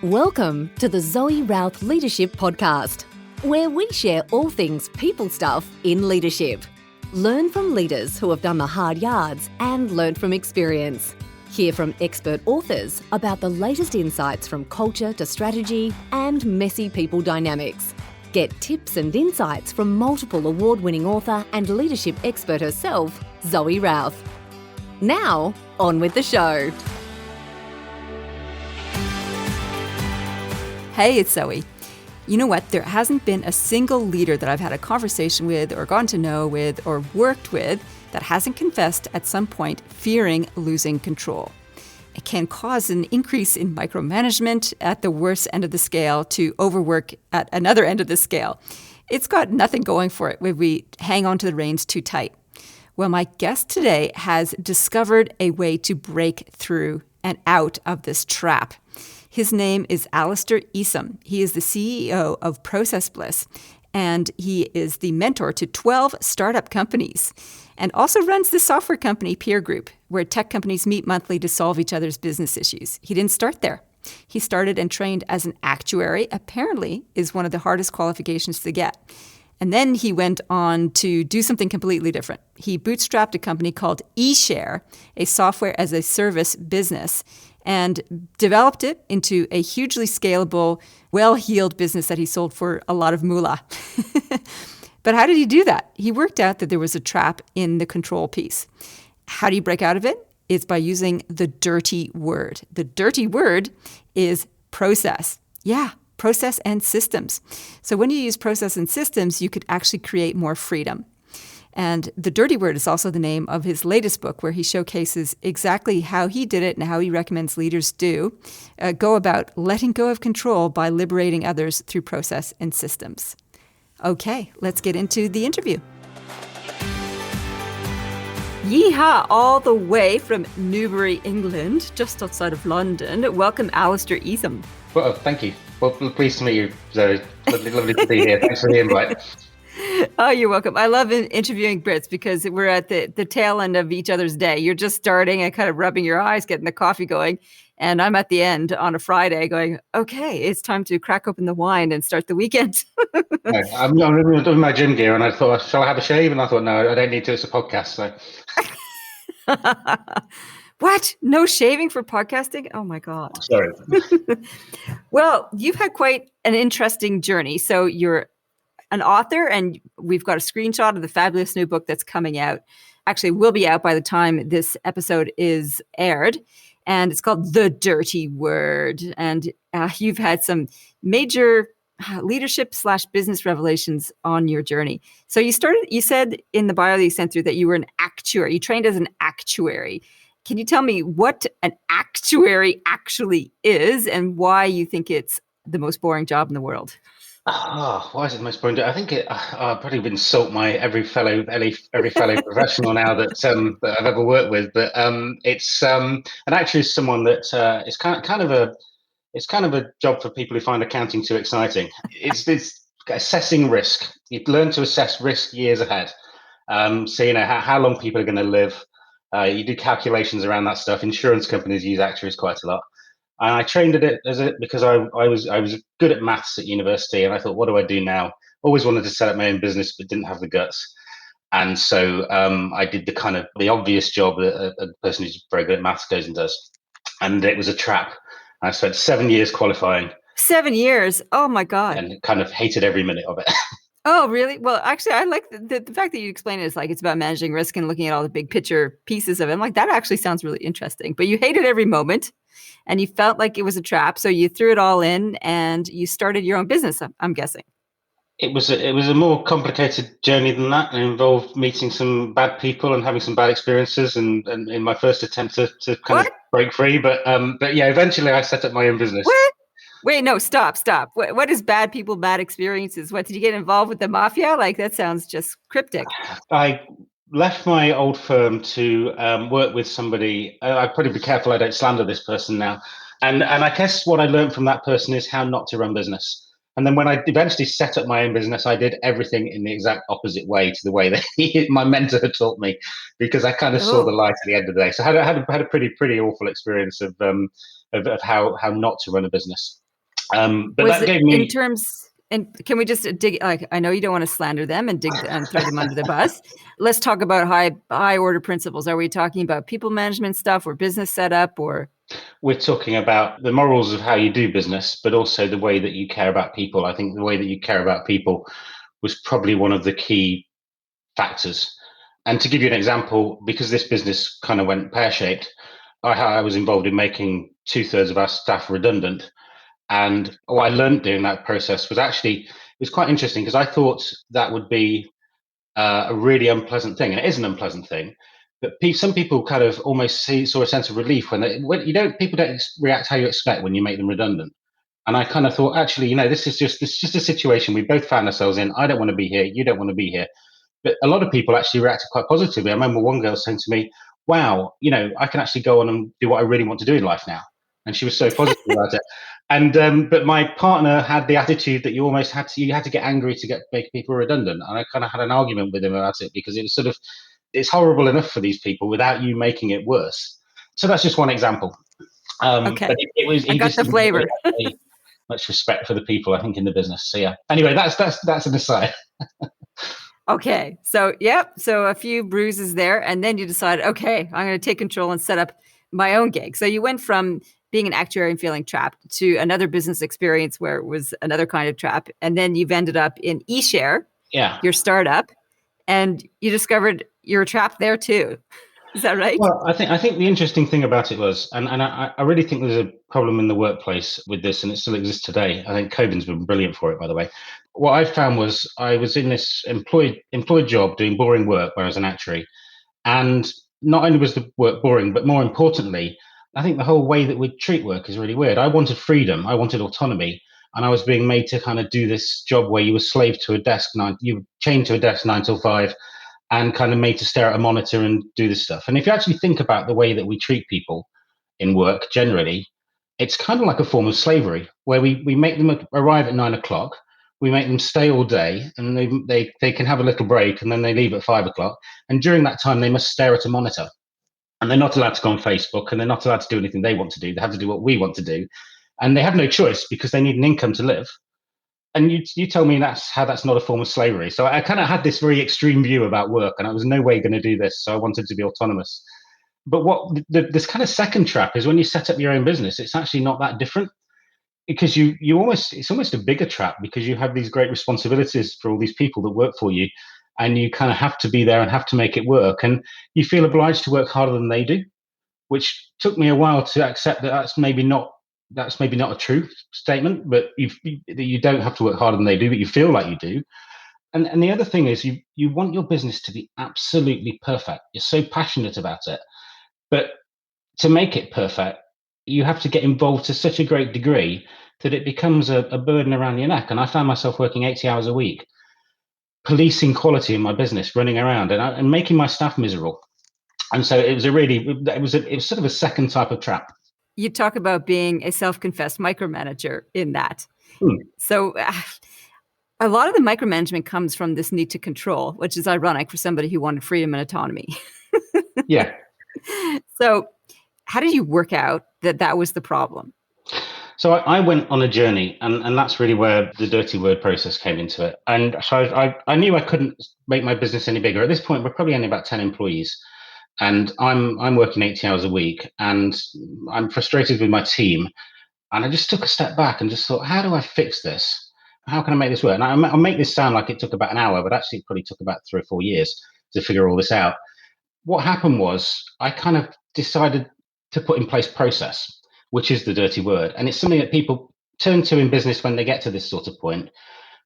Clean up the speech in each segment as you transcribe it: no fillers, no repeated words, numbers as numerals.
Welcome to the Zoe Routh Leadership Podcast, where we share all things people stuff in leadership. Learn from leaders who have done the hard yards and learn from experience. Hear from expert authors about the latest insights from culture to strategy and messy people dynamics. Get tips and insights from multiple award-winning author and leadership expert herself, Zoe Routh. Now, on with the show. Hey, it's Zoe. You know what? There hasn't been a single leader that I've had a conversation with or gotten to know with or worked with that hasn't confessed at some point fearing losing control. It can cause an increase in micromanagement at the worst end of the scale to overwork at another end of the scale. It's got nothing going for it when we hang on to the reins too tight. Well, my guest today has discovered a way to break through and out of this trap. His name is Alister Esam. He is the CEO of Process Bliss, and he is the mentor to 12 startup companies and also runs the software company Peer Group, where tech companies meet monthly to solve each other's business issues. He didn't start there. He started and trained as an actuary, apparently is one of the hardest qualifications to get. And then he went on to do something completely different. He bootstrapped a company called eShare, a software as a service business, and developed it into a hugely scalable, well-heeled business that he sold for a lot of moolah. But how did he do that? He worked out that there was a trap in the control piece. How do you break out of it? It's by using the dirty word. The dirty word is process. Yeah, process and systems. So when you use process and systems, you could actually create more freedom. And the dirty word is also the name of his latest book, where he showcases exactly how he did it and how he recommends leaders go about letting go of control by liberating others through process and systems. Okay, let's get into the interview. Yeehaw, all the way from Newbury, England, just outside of London. Welcome, Alister Esam. Well, thank you. Well, pleased to meet you, Zoe. Lovely to be here. Thanks for the invite. Oh, you're welcome. I love interviewing Brits because we're at the tail end of each other's day. You're just starting and kind of rubbing your eyes, getting the coffee going. And I'm at the end on a Friday going, okay, it's time to crack open the wine and start the weekend. No, I'm doing my gym gear and I thought, shall I have a shave? And I thought, no, I don't need to. It's a podcast. So. What? No shaving for podcasting? Oh, my God. Sorry. Well, you've had quite an interesting journey. So you're an author, and we've got a screenshot of the fabulous new book that's coming out. Actually, will be out by the time this episode is aired. And it's called The Dirty Word. And you've had some major leadership/business revelations on your journey. So you said in the bio that you sent through that you were an actuary. You trained as an actuary. Can you tell me what an actuary actually is and why you think it's the most boring job in the world? Why is it the most boring? I think I've probably been insult my every fellow professional now that I've ever worked with. But it's and actually someone that is kind of a job for people who find accounting too exciting. It's assessing risk. You learn to assess risk years ahead. So you know how long people are going to live. You do calculations around that stuff. Insurance companies use actuaries quite a lot. And I trained at it because I was good at maths at university, and I thought, what do I do now? Always wanted to set up my own business, but didn't have the guts. And so I did the obvious job that a person who's very good at maths goes and does. And it was a trap. I spent 7 years qualifying. 7 years? Oh my God. And kind of hated every minute of it. Oh, really? Well, actually, I like the fact that you explain it. It's like it's about managing risk and looking at all the big picture pieces of it. I'm like, that actually sounds really interesting. But you hated every moment and you felt like it was a trap. So you threw it all in and you started your own business, I'm guessing. It was a more complicated journey than that. It involved meeting some bad people and having some bad experiences and in my first attempt to kind of break free. But yeah, eventually I set up my own business. What? Wait, no, stop. What is bad people, bad experiences? What, did you get involved with the mafia? Like, that sounds just cryptic. I left my old firm to work with somebody. I'd probably be careful I don't slander this person now. And I guess what I learned from that person is how not to run business. And then when I eventually set up my own business, I did everything in the exact opposite way to the way that my mentor had taught me, because I kind of saw the light at the end of the day. So I had a pretty awful experience of how not to run a business. But Was that it gave in me. terms, and can we just dig, like, I know you don't want to slander them and dig and throw them under the bus. Let's talk about high order principles. Are we talking about people management stuff or business setup or? We're talking about the morals of how you do business, but also the way that you care about people. I think the way that you care about people was probably one of the key factors. And to give you an example, because this business kind of went pear-shaped, I was involved in making 2/3 of our staff redundant. And what I learned during that process was actually, it was quite interesting because I thought that would be a really unpleasant thing, and it is an unpleasant thing. But some people kind of almost saw a sense of relief when you don't people don't react how you expect when you make them redundant. And I kind of thought, actually, this is just a situation we both found ourselves in. I don't want to be here. You don't want to be here. But a lot of people actually reacted quite positively. I remember one girl saying to me, "Wow, I can actually go on and do what I really want to do in life now." And she was so positive about it. And but my partner had the attitude that you had to get angry to make people redundant. And I kind of had an argument with him about it because it was sort of it's horrible enough for these people without you making it worse. So that's just one example. But Okay, it was I he got just the didn't really flavor. have much respect for the people, I think, in the business. So yeah. Anyway, that's an aside. Okay. So, yep. So a few bruises there. And then you decided, okay, I'm going to take control and set up my own gig. So you went from being an actuary and feeling trapped to another business experience where it was another kind of trap. And then you've ended up in eShare, Yeah. your startup, and you discovered you're trapped there too. Is that right? Well, I think the interesting thing about it was, and I really think there's a problem in the workplace with this, and it still exists today. I think COVID's been brilliant for it, by the way. What I found was I was in this employed job doing boring work where I was an actuary, and not only was the work boring, but more importantly, I think the whole way that we treat work is really weird. I wanted freedom, I wanted autonomy, and I was being made to kind of do this job where you were slave to a desk you were chained to a desk 9 till 5, and kind of made to stare at a monitor and do this stuff. And if you actually think about the way that we treat people in work generally, it's kind of like a form of slavery where we make them arrive at 9 o'clock, we make them stay all day, and they can have a little break and then they leave at 5 o'clock. And during that time, they must stare at a monitor. And they're not allowed to go on Facebook, and they're not allowed to do anything they want to do. They have to do what we want to do. And they have no choice because they need an income to live. And you tell me that's not a form of slavery. So I kind of had this very extreme view about work, and I was no way going to do this. So I wanted to be autonomous. But this kind of second trap is when you set up your own business, it's actually not that different because it's almost a bigger trap because you have these great responsibilities for all these people that work for you, and you kind of have to be there and have to make it work, and you feel obliged to work harder than they do, which took me a while to accept that that's maybe not a true statement, but you don't have to work harder than they do, but you feel like you do. And the other thing is you want your business to be absolutely perfect. You're so passionate about it, but to make it perfect, you have to get involved to such a great degree that it becomes a burden around your neck. And I found myself working 80 hours a week, policing quality in my business, running around and making my staff miserable. And so it was sort of a second type of trap. You talk about being a self-confessed micromanager in that. Hmm. So a lot of the micromanagement comes from this need to control, which is ironic for somebody who wanted freedom and autonomy. Yeah. So how did you work out that that was the problem? So I went on a journey, and that's really where the dirty word process came into it. And so I knew I couldn't make my business any bigger. At this point, we're probably only about 10 employees, and I'm working 80 hours a week, and I'm frustrated with my team. And I just took a step back and just thought, how do I fix this? How can I make this work? And I'll make this sound like it took about an hour, but actually it probably took about 3 or 4 years to figure all this out. What happened was I kind of decided to put in place process, which is the dirty word. And it's something that people turn to in business when they get to this sort of point.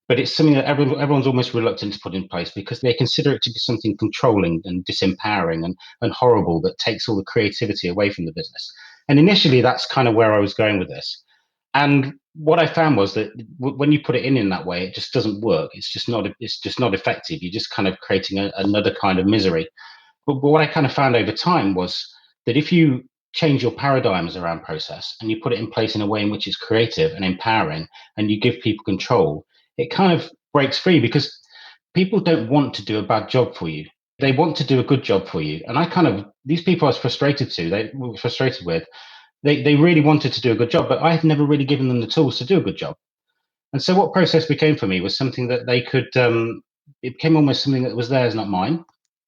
But it's something that everyone's almost reluctant to put in place because they consider it to be something controlling and disempowering and horrible that takes all the creativity away from the business. And initially, that's kind of where I was going with this. And what I found was that when you put it in that way, it just doesn't work. It's just not. It's just not effective. You're just kind of creating another kind of misery. But what I kind of found over time was that if you change your paradigms around process and you put it in place in a way in which it's creative and empowering and you give people control, it kind of breaks free because people don't want to do a bad job for you. They want to do a good job for you. And these people I was frustrated with, they really wanted to do a good job, but I had never really given them the tools to do a good job. And so what process became for me was something that they could, it became almost something that was theirs, not mine.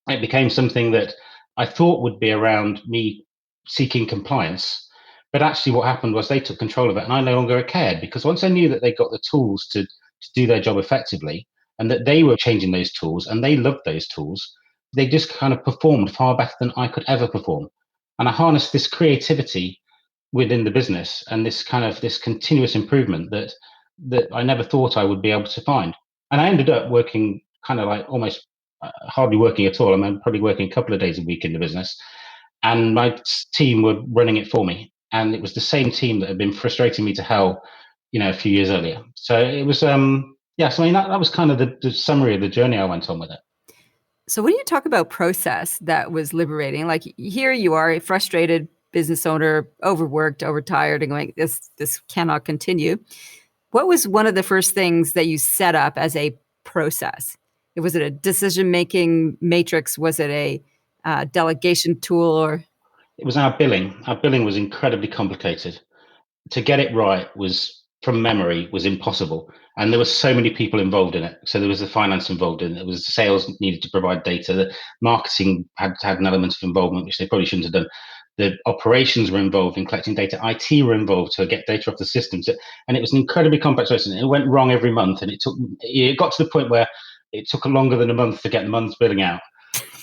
It became something that I thought would be around me seeking compliance. But actually, what happened was they took control of it, and I no longer cared, because once I knew that they got the tools to do their job effectively and that they were changing those tools and they loved those tools, they just kind of performed far better than I could ever perform. And I harnessed this creativity within the business and this kind of this continuous improvement that I never thought I would be able to find. And I ended up working kind of like almost hardly working at all. I'm probably working a couple of days a week in the business, and my team were running it for me. And it was the same team that had been frustrating me to hell, a few years earlier. So it was, yeah. So I mean, that was kind of the summary of the journey I went on with it. So when you talk about process that was liberating, like here you are, a frustrated business owner, overworked, overtired, and going, this cannot continue. What was one of the first things that you set up as a process? Was it a decision-making matrix? Was it a delegation tool? Or It was our billing. Our billing was incredibly complicated. To get it right was from memory was impossible, and there were so many people involved in it. So there was the finance involved in it, there was the sales needed to provide data, the marketing had an element of involvement which they probably shouldn't have done, the operations were involved in collecting data, IT were involved to get data off the systems, and it was an incredibly complex process. It went wrong every month, and it got to the point where it took longer than a month to get the month's billing out,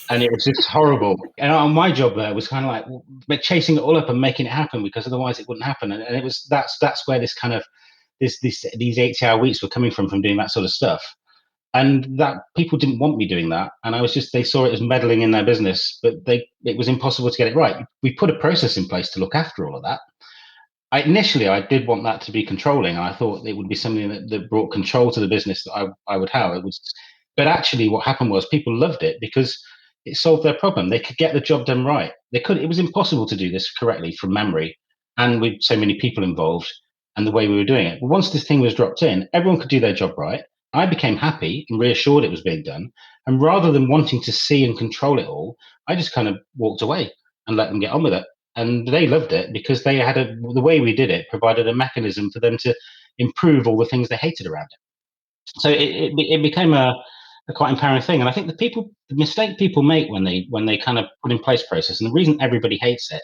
and it was just horrible. And my job there was kind of like chasing it all up and making it happen, because otherwise it wouldn't happen. And it was that's where this kind of these 8-hour weeks were coming from doing that sort of stuff. And that people didn't want me doing that, and I was just, they saw it as meddling in their business, but it was impossible to get it right. We put a process in place to look after all of that. Initially, I did want that to be controlling. I thought it would be something that brought control to the business that I would have. It was, but actually, what happened was people loved it because it solved their problem. They could get the job done right. They could. It was impossible to do this correctly from memory, and with so many people involved, and the way we were doing it. But once this thing was dropped in, everyone could do their job right. I became happy and reassured it was being done. And rather than wanting to see and control it all, I just kind of walked away and let them get on with it. And they loved it because they had the way we did it provided a mechanism for them to improve all the things they hated around it. So it became a quite empowering thing. And I think the mistake people make when they kind of put in place process, and the reason everybody hates it,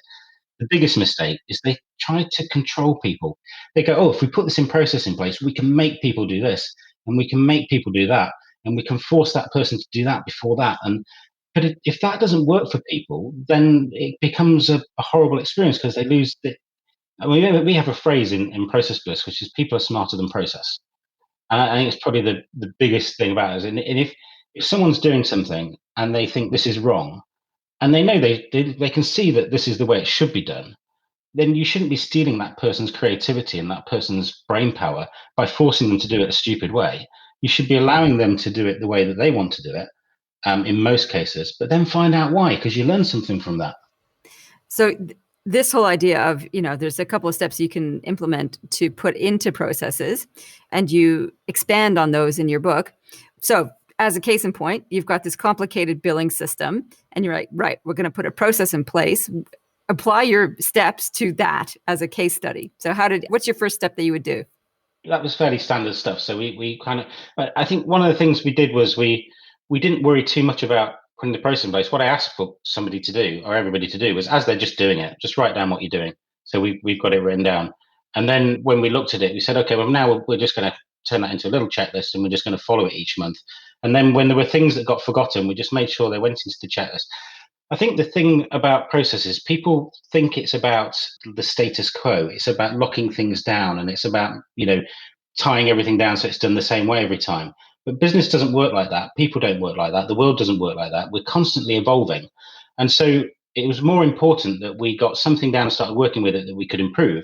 the biggest mistake is they try to control people. They go, oh, if we put this in process in place, we can make people do this, and we can make people do that, and we can force that person to do that before that. And but if that doesn't work for people, then it becomes a horrible experience because they lose the. I mean, we have a phrase in Process Bliss, which is people are smarter than process. And I think it's probably the biggest thing about it. And if someone's doing something and they think this is wrong, and they know they can see that this is the way it should be done, then you shouldn't be stealing that person's creativity and that person's brain power by forcing them to do it a stupid way. You should be allowing them to do it the way that they want to do it, in most cases, but then find out why, because you learn something from that. So this whole idea of, there's a couple of steps you can implement to put into processes, and you expand on those in your book. So as a case in point, you've got this complicated billing system, and you're like, right, we're going to put a process in place. Apply your steps to that as a case study. So what's your first step that you would do? That was fairly standard stuff. So we kind of, I think one of the things we did was we didn't worry too much about putting the process in place. What I asked for somebody to do, or everybody to do, was as they're just doing it, just write down what you're doing. So we've got it written down. And then when we looked at it, we said, okay, well, now we're just going to turn that into a little checklist, and we're just going to follow it each month. And then when there were things that got forgotten, we just made sure they went into the checklist. I think the thing about processes, people think it's about the status quo. It's about locking things down, and it's about, tying everything down so it's done the same way every time. But business doesn't work like that. People don't work like that. The world doesn't work like that. We're constantly evolving. And so it was more important that we got something down and started working with it that we could improve,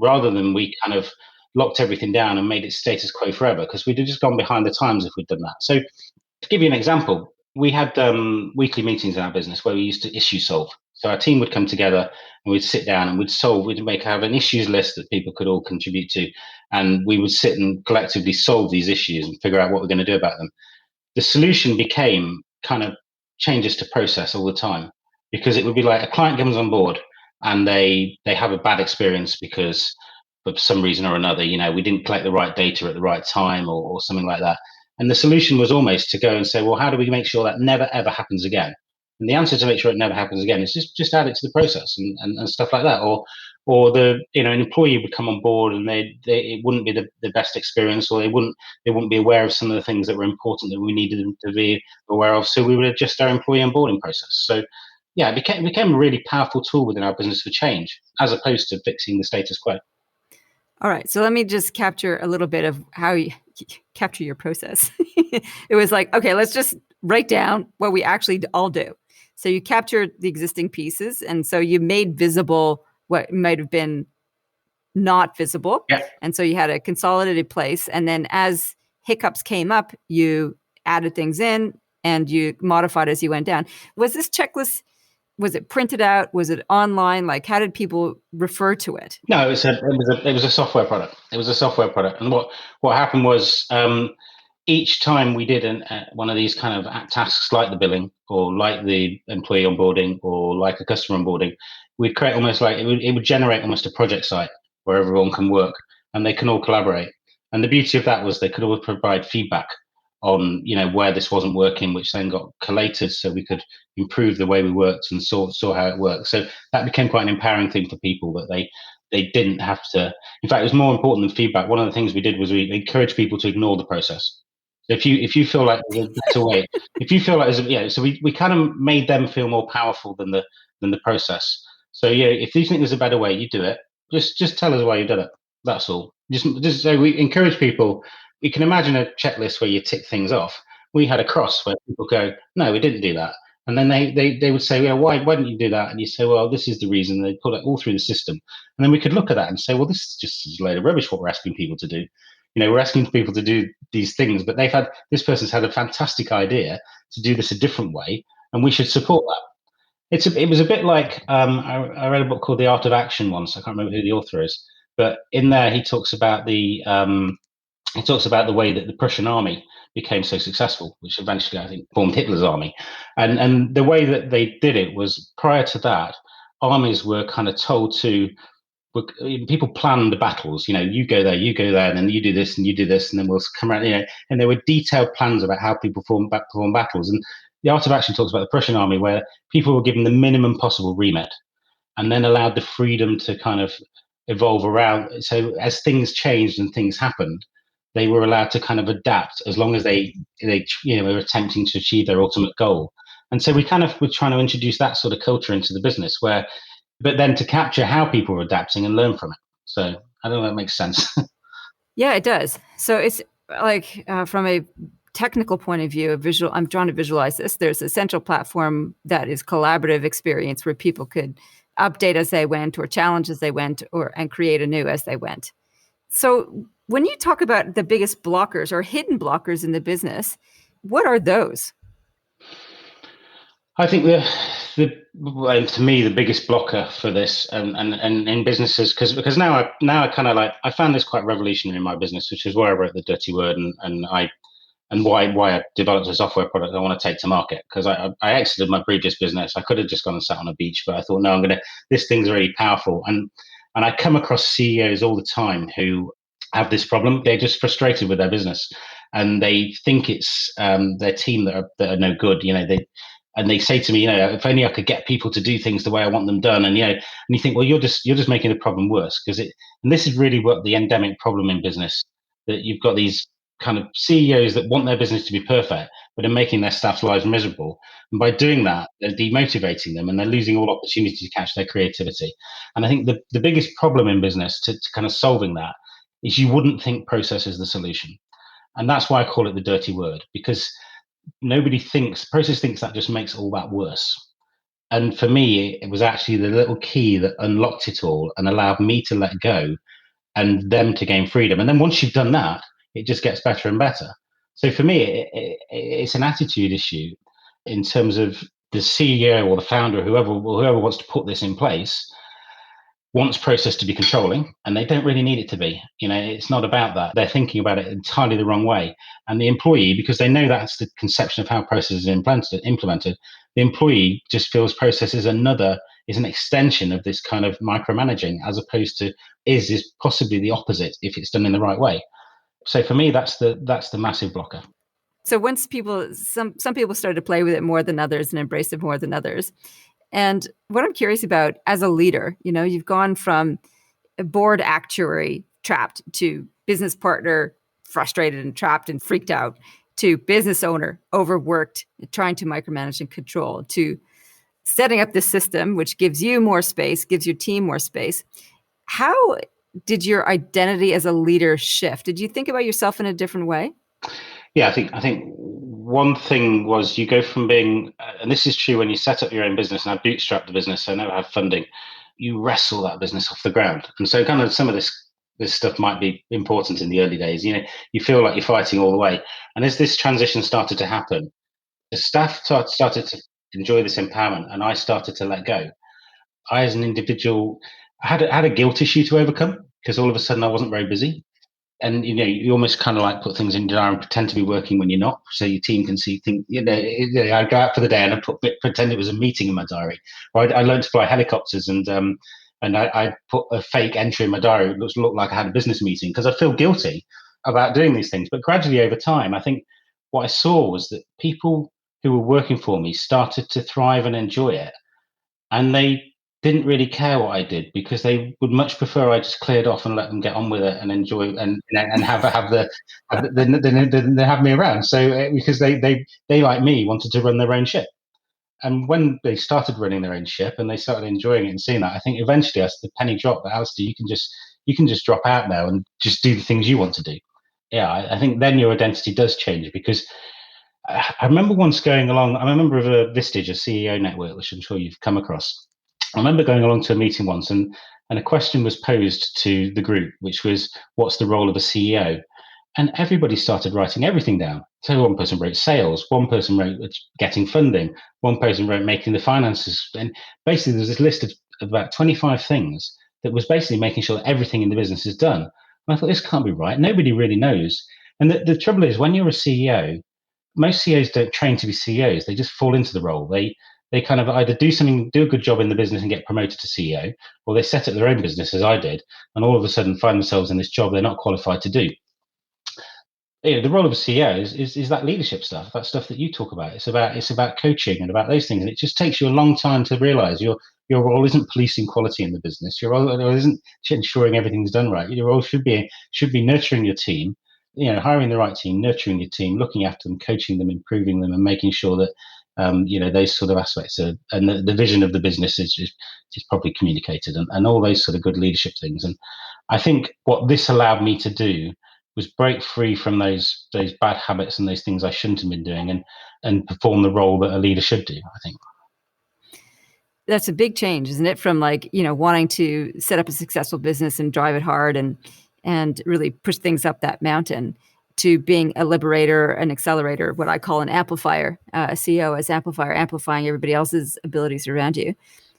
rather than we kind of locked everything down and made it status quo forever, because we'd have just gone behind the times if we'd done that. So to give you an example, we had weekly meetings in our business where we used to issue solve. So our team would come together and we'd sit down and we'd have an issues list that people could all contribute to. And we would sit and collectively solve these issues and figure out what we're going to do about them. The solution became kind of changes to process all the time, because it would be like a client comes on board and they have a bad experience because for some reason or another, we didn't collect the right data at the right time, or something like that. And the solution was almost to go and say, well, how do we make sure that never ever happens again? And the answer to make sure it never happens again is just add it to the process, and stuff like that. Or an employee would come on board, and it wouldn't be the best experience, or they wouldn't be aware of some of the things that were important that we needed them to be aware of. So we would adjust our employee onboarding process. So yeah, it became a really powerful tool within our business for change, as opposed to fixing the status quo. All right. So let me just capture a little bit of how you capture your process. It was like, okay, let's just write down what we actually all do. So you captured the existing pieces. And so you made visible what might have been not visible. Yeah. And so you had a consolidated place. And then as hiccups came up, you added things in and you modified as you went down. Was this checklist, was it printed out? Was it online? Like, how did people refer to it? No, it was a software product. It was a software product, and what happened was, each time we did one of these kind of tasks, like the billing, or like the employee onboarding, or like a customer onboarding, we'd create almost like it would generate almost a project site where everyone can work and they can all collaborate. And the beauty of that was they could all provide feedback on where this wasn't working, which then got collated so we could improve the way we worked and saw how it worked. So that became quite an empowering thing for people, that they didn't have to. In fact, it was more important than feedback. One of the things we did was we encouraged people to ignore the process. If you feel like there's a better way, if you feel like so we kind of made them feel more powerful than the process. So yeah, if you think there's a better way, you do it. Just tell us why you did it. That's all. Just so we encourage people. You can imagine a checklist where you tick things off. We had a cross where people go, no, we didn't do that. And then they would say, well, why didn't you do that? And you say, well, this is the reason. They put it all through the system. And then we could look at that and say, well, this is just a load of rubbish what we're asking people to do. We're asking people to do these things, but this person's had a fantastic idea to do this a different way, and we should support that. It was a bit like, I read a book called The Art of Action once. I can't remember who the author is, but in there he talks about the way that the Prussian army became so successful, which eventually I think formed Hitler's army. And the way that they did it was, prior to that, armies were kind of told to, people planned the battles. You go there, and then you do this, and you do this, and then we'll come around. And there were detailed plans about how people perform battles. And The Art of Action talks about the Prussian army, where people were given the minimum possible remit, and then allowed the freedom to kind of evolve around. So as things changed and things happened, they were allowed to kind of adapt, as long as they were attempting to achieve their ultimate goal. And so we kind of were trying to introduce that sort of culture into the business, but then to capture how people were adapting and learn from it. So I don't know if that makes sense. Yeah, it does. So it's like, from a technical point of view, I'm trying to visualize this. There's a central platform that is collaborative experience, where people could update as they went, or challenge as they went, and create anew as they went. So when you talk about the biggest blockers or hidden blockers in the business, what are those? I think to me, the biggest blocker for this, and in businesses, because now I kind of I found this quite revolutionary in my business, which is why I wrote The Dirty Word, and why I developed a software product I want to take to market. Because I exited my previous business. I could have just gone and sat on a beach, but I thought, no, this thing's really powerful. And I come across CEOs all the time who have this problem. They're just frustrated with their business, and they think it's their team that are no good. They say to me, if only I could get people to do things the way I want them done. And you think, well, you're just making the problem worse, and this is really what the endemic problem in business, that you've got these kind of CEOs that want their business to be perfect, but are making their staff's lives miserable. And by doing that, they're demotivating them, and they're losing all opportunity to catch their creativity. And I think the biggest problem in business to kind of solving that is, you wouldn't think process is the solution. And that's why I call it the dirty word, because process thinks that just makes all that worse. And for me, it was actually the little key that unlocked it all and allowed me to let go and them to gain freedom. And then once you've done that, it just gets better and better. So for me, it's an attitude issue, in terms of the CEO or the founder, whoever wants to put this in place, wants process to be controlling, and they don't really need it to be. It's not about that. They're thinking about it entirely the wrong way. And the employee, because they know that's the conception of how process is implemented, the employee just feels process is another is an extension of this kind of micromanaging, as opposed to is possibly the opposite if it's done in the right way. So for me, that's the massive blocker. So once some people started to play with it more than others and embrace it more than others. And what I'm curious about as a leader, you've gone from a board actuary trapped to business partner frustrated and trapped and freaked out to business owner overworked, trying to micromanage and control, to setting up this system which gives you more space, gives your team more space. How did your identity as a leader shift? Did you think about yourself in a different way? Yeah, I think one thing was you go from being, and this is true when you set up your own business, and I bootstrapped the business, so I never had funding. You wrestle that business off the ground, and so kind of some of this stuff might be important in the early days. You feel like you're fighting all the way, and as this transition started to happen, the staff started to enjoy this empowerment, and I started to let go. I, as an individual, had a guilt issue to overcome because all of a sudden I wasn't very busy, and you almost kind of like put things in your diary and pretend to be working when you're not, so your team can see things. I'd go out for the day and I pretend it was a meeting in my diary. Or I learned to fly helicopters, and I put a fake entry in my diary that looked like I had a business meeting because I feel guilty about doing these things. But gradually over time, I think what I saw was that people who were working for me started to thrive and enjoy it, and they didn't really care what I did because they would much prefer I just cleared off and let them get on with it and enjoy and have me around. So because they like me wanted to run their own ship, and when they started running their own ship and they started enjoying it and seeing that, I think eventually as the penny dropped that Alister, you can just drop out now and just do the things you want to do. Yeah, I think then your identity does change because I remember once going along. I'm a member of a Vistage, a CEO network, which I'm sure you've come across. I remember going along to a meeting once, and a question was posed to the group, which was, "What's the role of a CEO?" And everybody started writing everything down. So one person wrote sales, one person wrote getting funding, one person wrote making the finances, and basically there was this list of about 25 things that was basically making sure that everything in the business is done. And I thought, this can't be right. Nobody really knows. And the trouble is, when you're a CEO, most CEOs don't train to be CEOs. They just fall into the role. They kind of either do a good job in the business and get promoted to CEO, or they set up their own business, as I did, and all of a sudden find themselves in this job they're not qualified to do. The role of a CEO is that leadership stuff, that stuff that you talk about. It's about coaching and about those things, and it just takes you a long time to realize your role isn't policing quality in the business. Your role isn't ensuring everything's done right. Your role should be nurturing your team, hiring the right team, nurturing your team, looking after them, coaching them, improving them, and making sure that those sort of aspects and the vision of the business is properly communicated, and all those sort of good leadership things. And I think what this allowed me to do was break free from those bad habits and those things I shouldn't have been doing, and perform the role that a leader should do, I think. That's a big change, isn't it? From wanting to set up a successful business and drive it hard and really push things up that mountain, to being a liberator, an accelerator, what I call an amplifier, a CEO as amplifier, amplifying everybody else's abilities around you.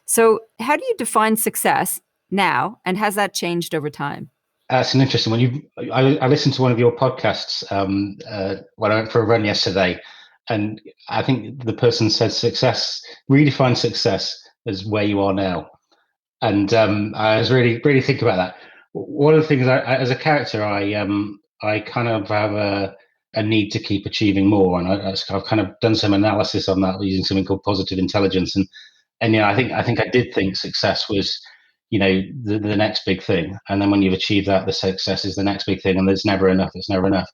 So how do you define success now, and has that changed over time? That's an interesting one. I listened to one of your podcasts when I went for a run yesterday, and I think the person said redefine success as where you are now. And I was really thinking about that. One of the things as a character, I kind of have a need to keep achieving more, and I've kind of done some analysis on that using something called positive intelligence, and I think I did think success was the next big thing, and then when you've achieved that, the success is the next big thing, and there's never enough. It's never enough.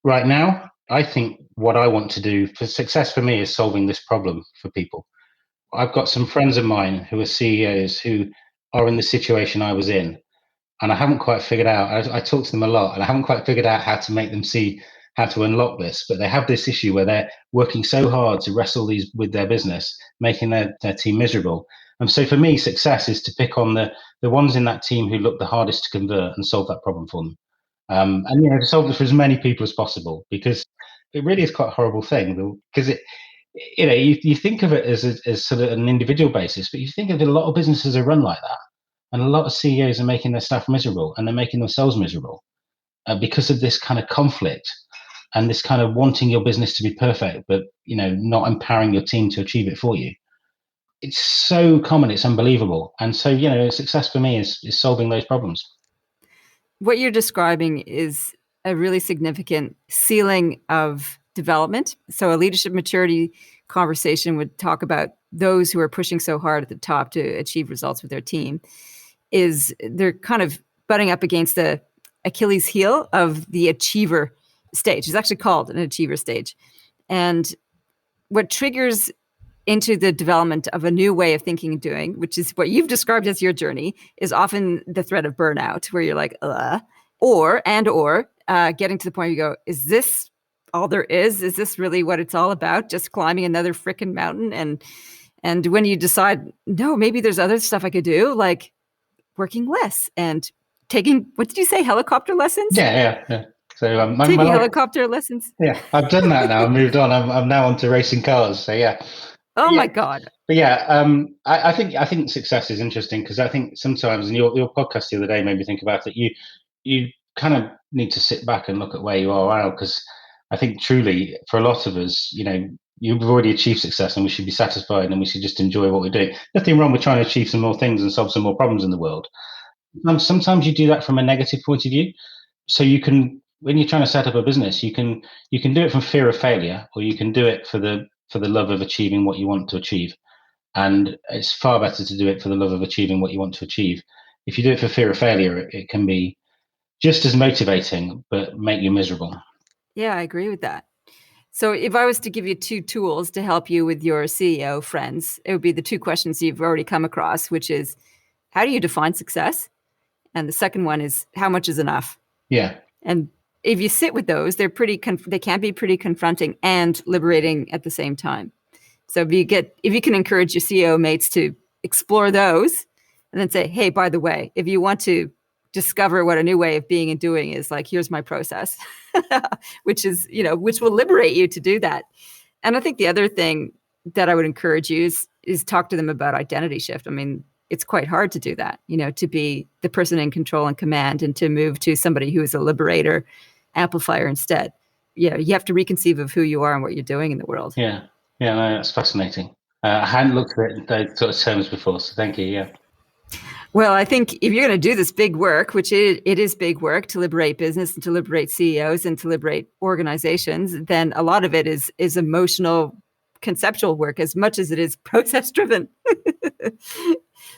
Right now, I think what I want to do for success for me is solving this problem for people. I've got some friends of mine who are CEOs who are in the situation I was in, and I haven't quite figured out. I talk to them a lot, and I haven't quite figured out how to make them see how to unlock this. But they have this issue where they're working so hard to wrestle these with their business, making their team miserable. And so for me, success is to pick on the ones in that team who look the hardest to convert and solve that problem for them. And to solve it for as many people as possible, because it really is quite a horrible thing. Because you think of it as sort of an individual basis, but you think of it, a lot of businesses are run like that. And a lot of CEOs are making their staff miserable, and they're making themselves miserable because of this kind of conflict and this kind of wanting your business to be perfect, but not empowering your team to achieve it for you. it's so common, it's unbelievable. And so, success for me is solving those problems. What you're describing is a really significant ceiling of development. So a leadership maturity conversation would talk about those who are pushing so hard at the top to achieve results with their team is they're kind of butting up against the Achilles heel of the achiever stage. It's actually called an achiever stage. And what triggers into the development of a new way of thinking and doing, which is what you've described as your journey, is often the threat of burnout, where you're like, or getting to the point where you go, is this all there is? Is this really what it's all about? Just climbing another freaking mountain? And when you decide, no, maybe there's other stuff I could do, like working less and taking, what did you say, helicopter lessons? Yeah. So taking helicopter lessons. Yeah, I've done that now. I've moved on. I'm now onto racing cars. So yeah. Oh yeah. my God. But yeah, I think success is interesting because I think sometimes, and your podcast the other day made me think about it. You kind of need to sit back and look at where you are now, because I think truly for a lot of us, you've already achieved success and we should be satisfied and we should just enjoy what we're doing. Nothing wrong with trying to achieve some more things and solve some more problems in the world. Sometimes you do that from a negative point of view. So you can, when you're trying to set up a business, you can do it from fear of failure, or you can do it for the love of achieving what you want to achieve. And it's far better to do it for the love of achieving what you want to achieve. If you do it for fear of failure, it can be just as motivating, but make you miserable. Yeah, I agree with that. So if I was to give you two tools to help you with your CEO friends, it would be the two questions you've already come across, which is, how do you define success? And the second one is, how much is enough? Yeah. And if you sit with those, they can be pretty confronting and liberating at the same time. So if you can encourage your CEO mates to explore those and then say, hey, by the way, if you want to discover what a new way of being and doing is, like, here's my process, which will liberate you to do that. And I think the other thing that I would encourage you is talk to them about identity shift. I mean, it's quite hard to do that, to be the person in control and command and to move to somebody who is a liberator, amplifier instead. You have to reconceive of who you are and what you're doing in the world. Yeah, no, that's fascinating. I hadn't looked at it in those sort of terms before, so thank you. Yeah. Well, I think if you're going to do this big work, which it is big work to liberate business and to liberate CEOs and to liberate organizations, then a lot of it is emotional, conceptual work as much as it is process driven.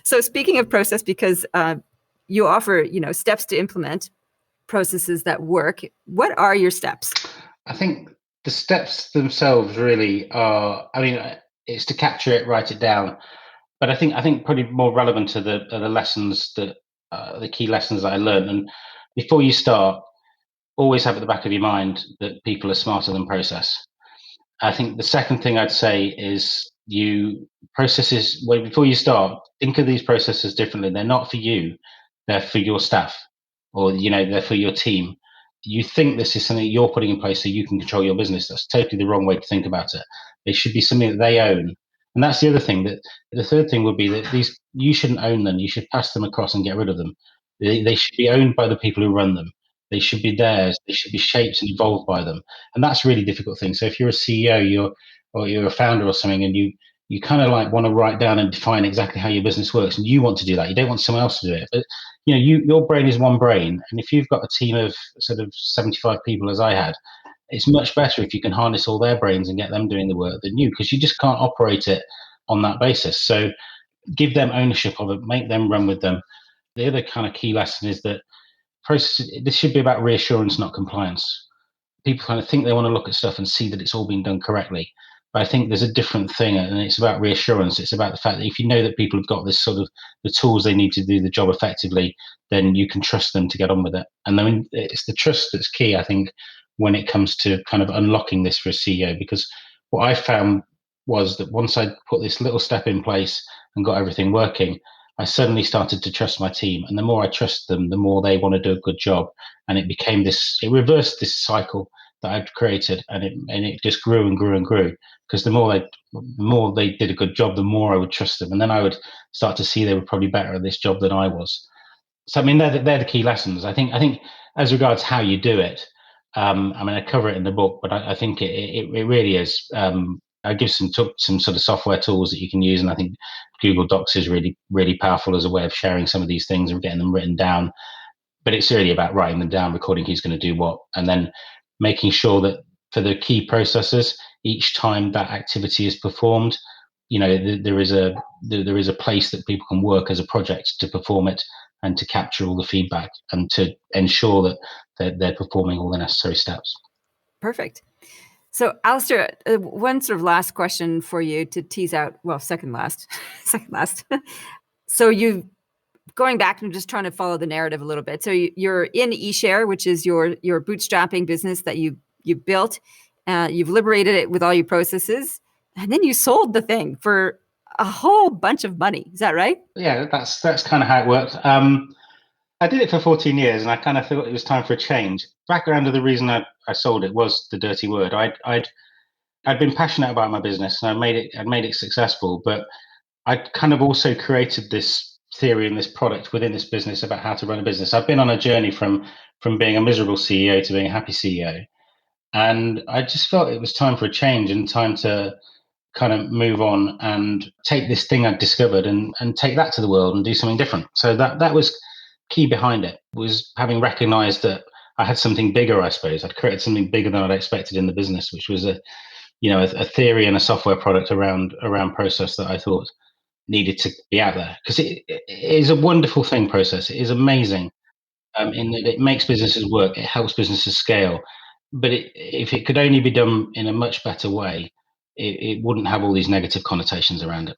So speaking of process, because you offer, steps to implement processes that work, what are your steps? I think the steps themselves really are, it's to capture it, write it down. But I think probably more relevant to the lessons that the key lessons that I learned. And before you start, always have at the back of your mind that people are smarter than process. I think the second thing I'd say is before you start, think of these processes differently. They're not for you, they're for your staff, or they're for your team. You think this is something you're putting in place so you can control your business. That's totally the wrong way to think about it. They should be something that they own. And that's the other thing. That the third thing would be that you shouldn't own them. You should pass them across and get rid of them. They should be owned by the people who run them. They should be theirs. They should be shaped and evolved by them. And that's a really difficult thing. So if you're a CEO, you're a founder or something, and you kind of like want to write down and define exactly how your business works, and you want to do that. You don't want someone else to do it. But your brain is one brain, and if you've got a team of sort of 75 people, as I had, it's much better if you can harness all their brains and get them doing the work than you, because you just can't operate it on that basis. So give them ownership of it, make them run with them. The other kind of key lesson is that this should be about reassurance, not compliance. People kind of think they want to look at stuff and see that it's all been done correctly. But I think there's a different thing, and it's about reassurance. It's about the fact that if you know that people have got this sort of the tools they need to do the job effectively, then you can trust them to get on with it. And then it's the trust that's key, I think, when it comes to kind of unlocking this for a CEO. Because what I found was that once I put this little step in place and got everything working, I suddenly started to trust my team. And the more I trust them, the more they want to do a good job. And it reversed this cycle that I'd created, and it just grew and grew and grew. Because the more they did a good job, the more I would trust them. And then I would start to see they were probably better at this job than I was. So, I mean, they're the key lessons. I think as regards how you do it, I cover it in the book, but I think it really is I give some sort of software tools that you can use, and I think Google Docs is really, really powerful as a way of sharing some of these things and getting them written down. But it's really about writing them down, recording who's going to do what, and then making sure that for the key processes, each time that activity is performed, there is a place that people can work as a project to perform it and to capture all the feedback and to ensure that they're performing all the necessary steps. Perfect. So, Alister, one sort of last question for you to tease out. Well, second last. So going back and just trying to follow the narrative a little bit. So you're in eShare, which is your bootstrapping business that you built. You've liberated it with all your processes, and then you sold the thing for a whole bunch of money. Is that right? Yeah, that's kind of how it worked. I did it for 14 years, and I kind of thought it was time for a change. Background of the reason I sold it was the dirty word. I'd been passionate about my business, and I'd made it successful, but I'd kind of also created this theory and this product within this business about how to run a business. I've been on a journey from being a miserable CEO to being a happy CEO, and I just felt it was time for a change and time to kind of move on and take this thing I'd discovered and take that to the world and do something different. So that was key behind it, was having recognized that I had something bigger. I suppose I'd created something bigger than I'd expected in the business, which was a theory and a software product around process that I thought needed to be out there, because it is a wonderful thing. Process, it is amazing, in that it makes businesses work, it helps businesses scale, but if it could only be done in a much better way, it wouldn't have all these negative connotations around it.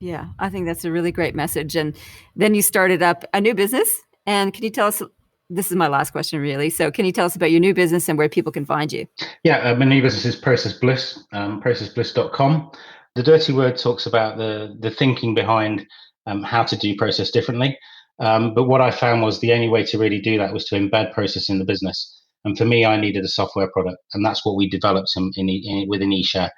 Yeah, I think that's a really great message. And then you started up a new business. And can you tell us, this is my last question really, so can you tell us about your new business and where people can find you? Yeah, my new business is Process Bliss, processbliss.com. The dirty word talks about the thinking behind how to do process differently. But what I found was the only way to really do that was to embed process in the business. And for me, I needed a software product, and that's what we developed within eShare.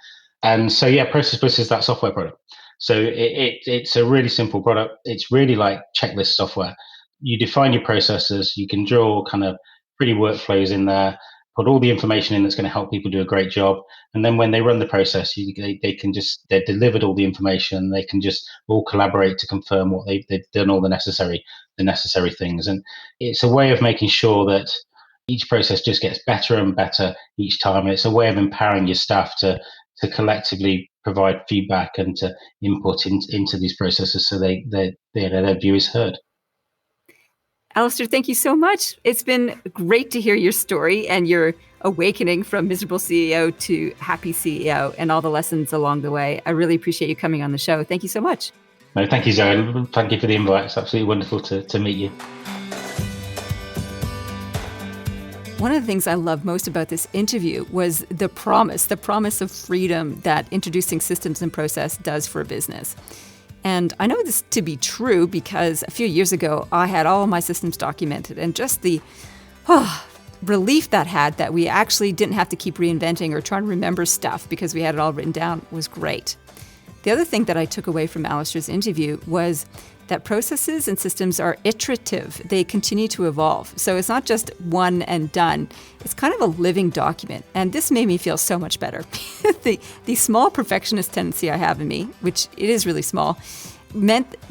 And so, yeah, Process Bliss is that software product. So it's a really simple product. It's really like checklist software. You define your processes. You can draw kind of pretty workflows in there, put all the information in that's going to help people do a great job. And then when they run the process, they're delivered all the information. They can just all collaborate to confirm what they've done, all the necessary things. And it's a way of making sure that each process just gets better and better each time. And it's a way of empowering your staff to collectively provide feedback and to input into these processes so their view is heard. Alister, thank you so much. It's been great to hear your story and your awakening from miserable CEO to happy CEO and all the lessons along the way. I really appreciate you coming on the show. Thank you so much. No, thank you, Zoe. Thank you for the invite. It's absolutely wonderful to meet you. One of the things I love most about this interview was the promise of freedom that introducing systems and process does for a business. And I know this to be true because a few years ago, I had all of my systems documented, and just the relief that had that we actually didn't have to keep reinventing or trying to remember stuff because we had it all written down was great. The other thing that I took away from Alister's interview was that processes and systems are iterative. They continue to evolve. So it's not just one and done. It's kind of a living document. And this made me feel so much better. The small perfectionist tendency I have in me, which it is really small,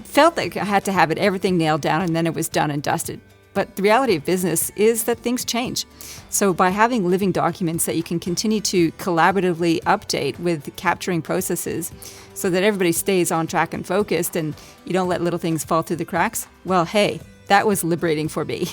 felt like I had to have everything nailed down and then it was done and dusted. But the reality of business is that things change. So by having living documents that you can continue to collaboratively update with capturing processes so that everybody stays on track and focused and you don't let little things fall through the cracks, well, hey, that was liberating for me.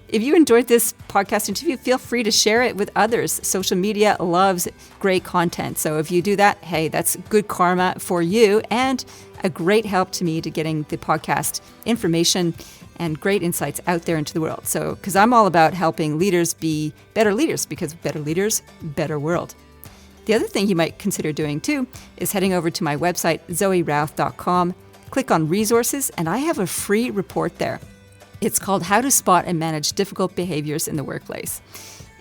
If you enjoyed this podcast interview, feel free to share it with others. Social media loves great content. So if you do that, hey, that's good karma for you and a great help to me to getting the podcast information and great insights out there into the world. So, because I'm all about helping leaders be better leaders, because better leaders, better world. The other thing you might consider doing too is heading over to my website, zoerouth.com, click on resources, and I have a free report there. It's called How to Spot and Manage Difficult Behaviors in the Workplace.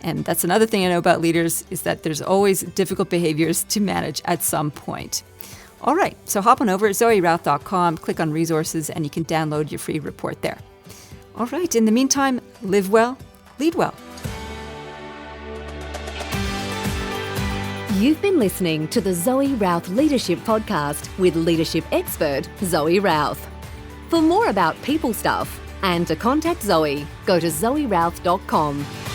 And that's another thing I know about leaders is that there's always difficult behaviors to manage at some point. All right, so hop on over at zoerouth.com, click on resources, and you can download your free report there. All right, in the meantime, live well, lead well. You've been listening to the Zoe Routh Leadership Podcast with leadership expert Zoe Routh. For more about people stuff and to contact Zoe, go to zoerouth.com.